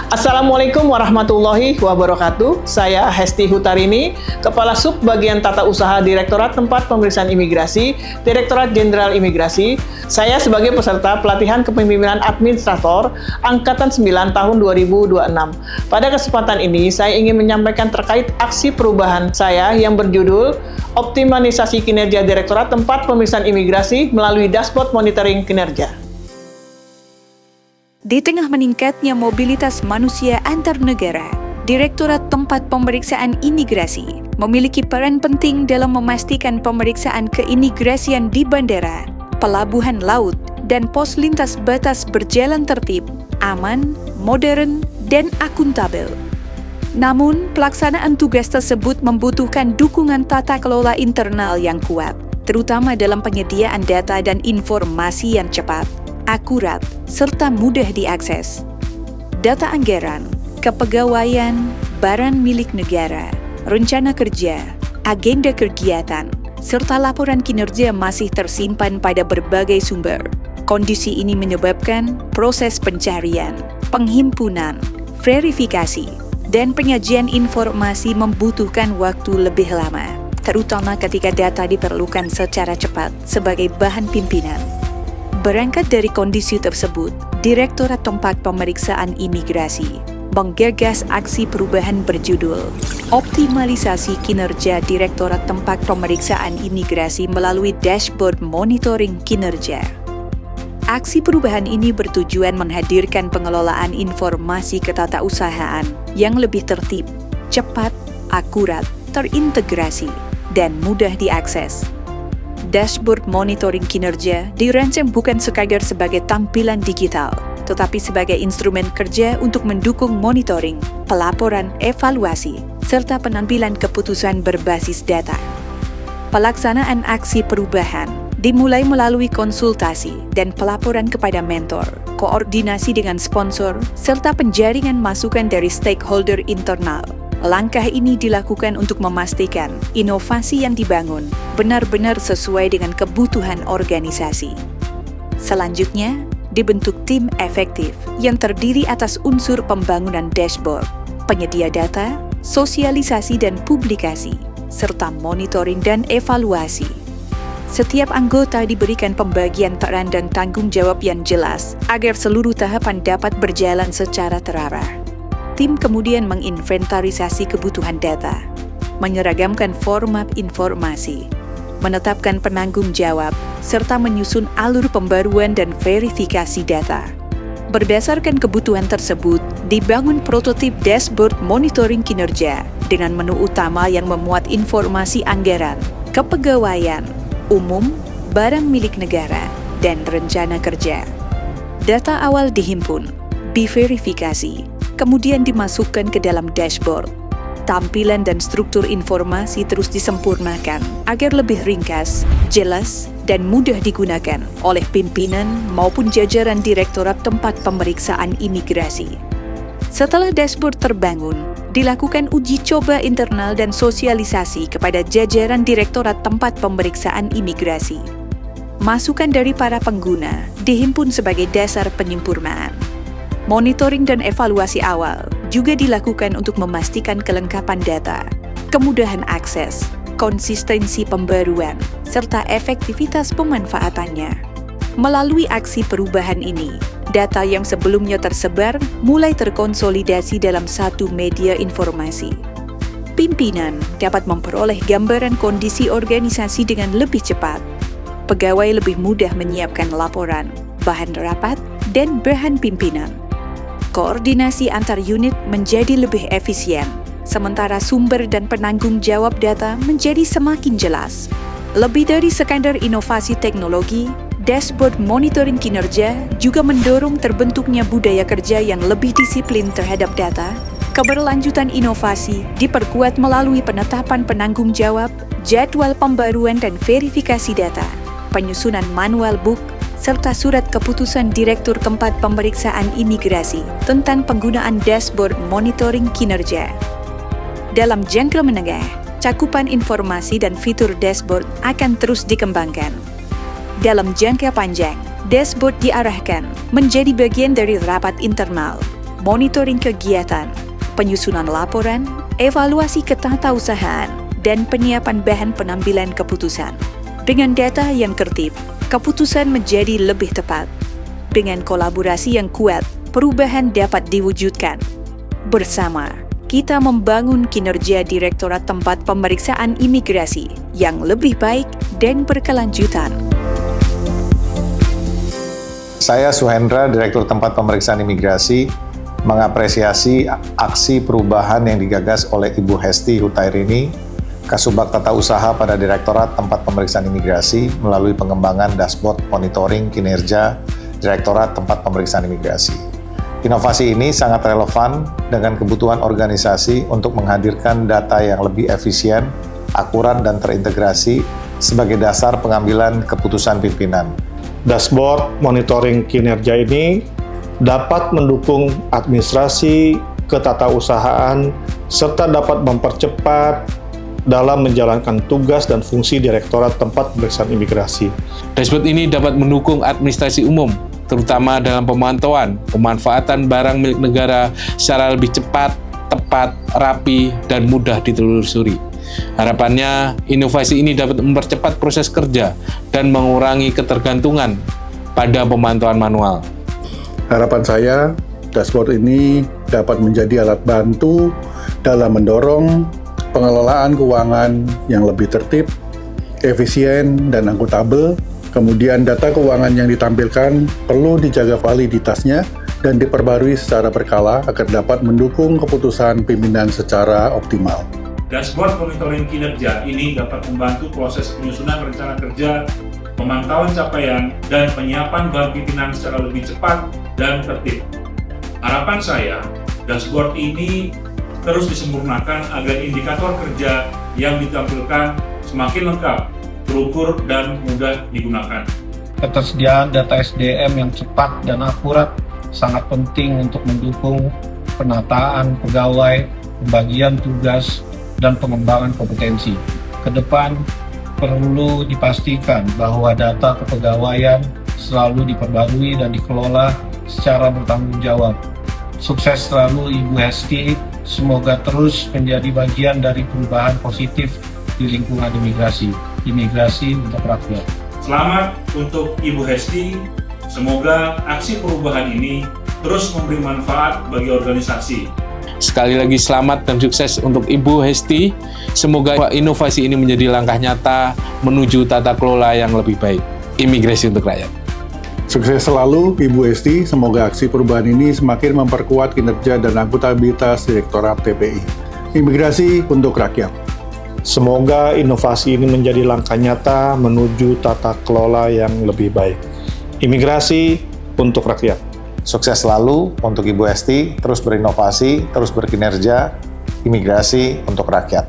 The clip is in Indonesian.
Assalamualaikum warahmatullahi wabarakatuh. Saya Hesti Hutarini, Kepala Sub Bagian Tata Usaha Direktorat Tempat Pemeriksaan Imigrasi, Direktorat Jenderal Imigrasi. Saya sebagai peserta pelatihan kepemimpinan administrator Angkatan 9 tahun 2026. Pada kesempatan ini, saya ingin menyampaikan terkait aksi perubahan saya yang berjudul Optimalisasi Kinerja Direktorat Tempat Pemeriksaan Imigrasi melalui Dashboard Monitoring Kinerja. Di tengah meningkatnya mobilitas manusia antar negara, Direktorat Tempat Pemeriksaan Imigrasi memiliki peran penting dalam memastikan pemeriksaan keimigrasian di bandara, pelabuhan laut, dan pos lintas batas berjalan tertib, aman, modern, dan akuntabel. Namun, pelaksanaan tugas tersebut membutuhkan dukungan tata kelola internal yang kuat, terutama dalam penyediaan data dan informasi yang cepat, akurat, serta mudah diakses. Data anggaran, kepegawaian, barang milik negara, rencana kerja, agenda kegiatan, serta laporan kinerja masih tersimpan pada berbagai sumber. Kondisi ini menyebabkan proses pencarian, penghimpunan, verifikasi, dan penyajian informasi membutuhkan waktu lebih lama, terutama ketika data diperlukan secara cepat sebagai bahan pimpinan. Berangkat dari kondisi tersebut, Direktorat Tempat Pemeriksaan Imigrasi menggagas aksi perubahan berjudul Optimalisasi Kinerja Direktorat Tempat Pemeriksaan Imigrasi melalui Dashboard Monitoring Kinerja. Aksi perubahan ini bertujuan menghadirkan pengelolaan informasi ketatausahaan yang lebih tertib, cepat, akurat, terintegrasi, dan mudah diakses. Dashboard monitoring kinerja dirancang bukan sekadar sebagai tampilan digital, tetapi sebagai instrumen kerja untuk mendukung monitoring, pelaporan, evaluasi, serta pengambilan keputusan berbasis data. Pelaksanaan aksi perubahan dimulai melalui konsultasi dan pelaporan kepada mentor, koordinasi dengan sponsor, serta penjaringan masukan dari stakeholder internal. Langkah ini dilakukan untuk memastikan inovasi yang dibangun benar-benar sesuai dengan kebutuhan organisasi. Selanjutnya, dibentuk tim efektif yang terdiri atas unsur pembangunan dashboard, penyedia data, sosialisasi dan publikasi, serta monitoring dan evaluasi. Setiap anggota diberikan pembagian peran dan tanggung jawab yang jelas agar seluruh tahapan dapat berjalan secara terarah. Tim kemudian menginventarisasi kebutuhan data, menyeragamkan format informasi, menetapkan penanggung jawab, serta menyusun alur pembaruan dan verifikasi data. Berdasarkan kebutuhan tersebut, dibangun prototip dashboard monitoring kinerja dengan menu utama yang memuat informasi anggaran, kepegawaian, umum, barang milik negara, dan rencana kerja. Data awal dihimpun, diverifikasi, kemudian dimasukkan ke dalam dashboard. Tampilan dan struktur informasi terus disempurnakan agar lebih ringkas, jelas, dan mudah digunakan oleh pimpinan maupun jajaran Direktorat Tempat Pemeriksaan Imigrasi. Setelah dashboard terbangun, dilakukan uji coba internal dan sosialisasi kepada jajaran Direktorat Tempat Pemeriksaan Imigrasi. Masukan dari para pengguna dihimpun sebagai dasar penyempurnaan. Monitoring dan evaluasi awal juga dilakukan untuk memastikan kelengkapan data, kemudahan akses, konsistensi pembaruan, serta efektivitas pemanfaatannya. Melalui aksi perubahan ini, data yang sebelumnya tersebar mulai terkonsolidasi dalam satu media informasi. Pimpinan dapat memperoleh gambaran kondisi organisasi dengan lebih cepat. Pegawai lebih mudah menyiapkan laporan, bahan rapat, dan bahan pimpinan. Koordinasi antar unit menjadi lebih efisien, sementara sumber dan penanggung jawab data menjadi semakin jelas. Lebih dari sekadar inovasi teknologi, dashboard monitoring kinerja juga mendorong terbentuknya budaya kerja yang lebih disiplin terhadap data. Keberlanjutan inovasi diperkuat melalui penetapan penanggung jawab, jadwal pembaruan dan verifikasi data, penyusunan manual book, serta surat keputusan Direktur Tempat Pemeriksaan Imigrasi tentang penggunaan dashboard monitoring kinerja. Dalam jangka menengah, cakupan informasi dan fitur dashboard akan terus dikembangkan. Dalam jangka panjang, dashboard diarahkan menjadi bagian dari rapat internal, monitoring kegiatan, penyusunan laporan, evaluasi ketatausahaan, dan penyiapan bahan pengambilan keputusan. Dengan data yang tertib, keputusan menjadi lebih tepat. Dengan kolaborasi yang kuat, perubahan dapat diwujudkan. Bersama, kita membangun kinerja Direktorat Tempat Pemeriksaan Imigrasi yang lebih baik dan berkelanjutan. Saya Suhendra, Direktur Tempat Pemeriksaan Imigrasi, mengapresiasi aksi perubahan yang digagas oleh Ibu Hesti Hutairini, Kasubag Tata Usaha pada Direktorat Tempat Pemeriksaan Imigrasi melalui pengembangan dashboard monitoring kinerja Direktorat Tempat Pemeriksaan Imigrasi. Inovasi ini sangat relevan dengan kebutuhan organisasi untuk menghadirkan data yang lebih efisien, akurat, dan terintegrasi sebagai dasar pengambilan keputusan pimpinan. Dashboard monitoring kinerja ini dapat mendukung administrasi, ketatausahaan, serta dapat mempercepat dalam menjalankan tugas dan fungsi Direktorat Tempat Pemeriksaan Imigrasi. Dashboard ini dapat mendukung administrasi umum, terutama dalam pemantauan, pemanfaatan barang milik negara secara lebih cepat, tepat, rapi, dan mudah ditelusuri. Harapannya, inovasi ini dapat mempercepat proses kerja dan mengurangi ketergantungan pada pemantauan manual. Harapan saya, dashboard ini dapat menjadi alat bantu dalam mendorong pengelolaan keuangan yang lebih tertib, efisien, dan akuntabel. Kemudian data keuangan yang ditampilkan perlu dijaga validitasnya dan diperbarui secara berkala agar dapat mendukung keputusan pimpinan secara optimal. Dashboard monitoring kinerja ini dapat membantu proses penyusunan rencana kerja, pemantauan capaian, dan penyiapan bahan pimpinan secara lebih cepat dan tertib. Harapan saya, dashboard ini terus disempurnakan agar indikator kerja yang ditampilkan semakin lengkap, terukur, dan mudah digunakan. Ketersediaan data SDM yang cepat dan akurat sangat penting untuk mendukung penataan pegawai, pembagian tugas, dan pengembangan kompetensi. Ke depan, perlu dipastikan bahwa data kepegawaian selalu diperbarui dan dikelola secara bertanggung jawab. Sukses selalu Ibu Hesti, semoga terus menjadi bagian dari perubahan positif di lingkungan imigrasi. Imigrasi untuk rakyat. Selamat untuk Ibu Hesti, semoga aksi perubahan ini terus memberi manfaat bagi organisasi. Sekali lagi selamat dan sukses untuk Ibu Hesti. Semoga inovasi ini menjadi langkah nyata menuju tata kelola yang lebih baik. Imigrasi untuk rakyat. Sukses selalu Ibu Hesti, semoga aksi perubahan ini semakin memperkuat kinerja dan akuntabilitas Direktorat TPI. Imigrasi untuk rakyat. Semoga inovasi ini menjadi langkah nyata menuju tata kelola yang lebih baik. Imigrasi untuk rakyat. Sukses selalu untuk Ibu Hesti, terus berinovasi, terus berkinerja, imigrasi untuk rakyat.